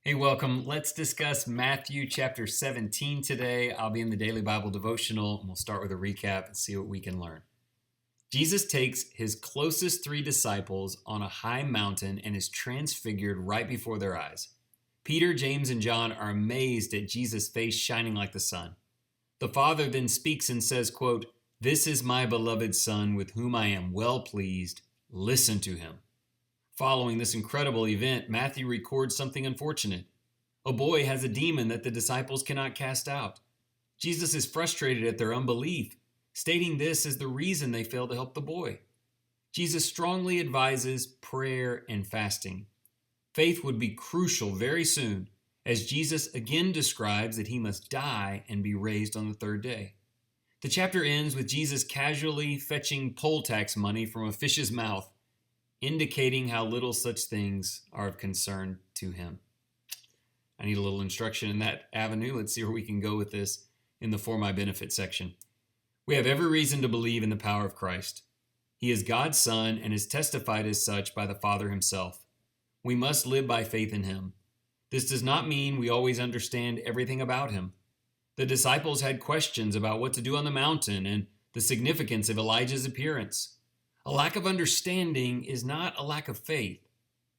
Hey, welcome. Let's discuss Matthew chapter 17 today. I'll be in the Daily Bible Devotional, and we'll start with a recap and see what we can learn. Jesus takes his closest three disciples on a high mountain and is transfigured right before their eyes. Peter, James, and John are amazed at Jesus' face shining like the sun. The Father then speaks and says, quote, "This is my beloved Son with whom I am well pleased. Listen to him." Following this incredible event, Matthew records something unfortunate. A boy has a demon that the disciples cannot cast out. Jesus is frustrated at their unbelief, stating this is the reason they fail to help the boy. Jesus strongly advises prayer and fasting. Faith would be crucial very soon, as Jesus again describes that he must die and be raised on the third day. The chapter ends with Jesus casually fetching poll tax money from a fish's mouth, indicating how little such things are of concern to him. I need a little instruction in that avenue. Let's see where we can go with this in the For My Benefit section. We have every reason to believe in the power of Christ. He is God's Son and is testified as such by the Father himself. We must live by faith in him. This does not mean we always understand everything about him. The disciples had questions about what to do on the mountain and the significance of Elijah's appearance. A lack of understanding is not a lack of faith,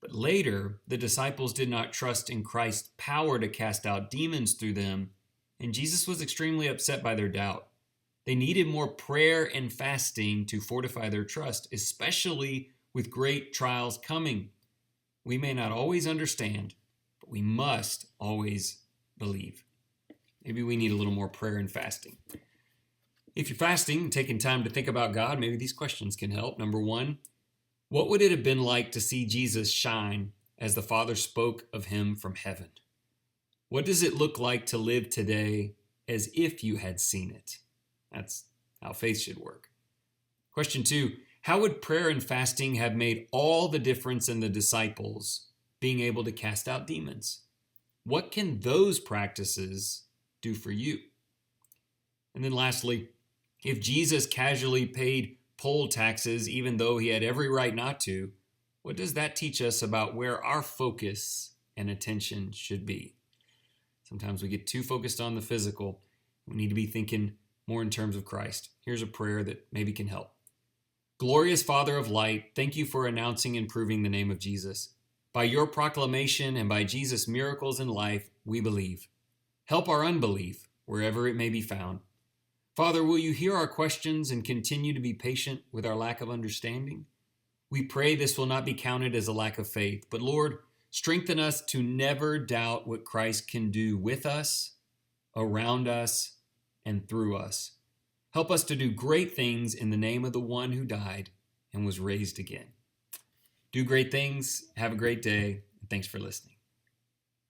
but later the disciples did not trust in Christ's power to cast out demons through them, and Jesus was extremely upset by their doubt. They needed more prayer and fasting to fortify their trust, especially with great trials coming. We may not always understand, but we must always believe. Maybe we need a little more prayer and fasting. If you're fasting, taking time to think about God, maybe these questions can help. Number one, what would it have been like to see Jesus shine as the Father spoke of him from heaven? What does it look like to live today as if you had seen it? That's how faith should work. Question two, how would prayer and fasting have made all the difference in the disciples being able to cast out demons? What can those practices do for you? And then lastly, if Jesus casually paid poll taxes even though he had every right not to, what does that teach us about where our focus and attention should be? Sometimes we get too focused on the physical. We need to be thinking more in terms of Christ. Here's a prayer that maybe can help. Glorious Father of light, thank you for announcing and proving the name of Jesus. By your proclamation and by Jesus' miracles in life, we believe. Help our unbelief wherever it may be found. Father, will you hear our questions and continue to be patient with our lack of understanding? We pray this will not be counted as a lack of faith, but Lord, strengthen us to never doubt what Christ can do with us, around us, and through us. Help us to do great things in the name of the one who died and was raised again. Do great things. Have a great day. And thanks for listening.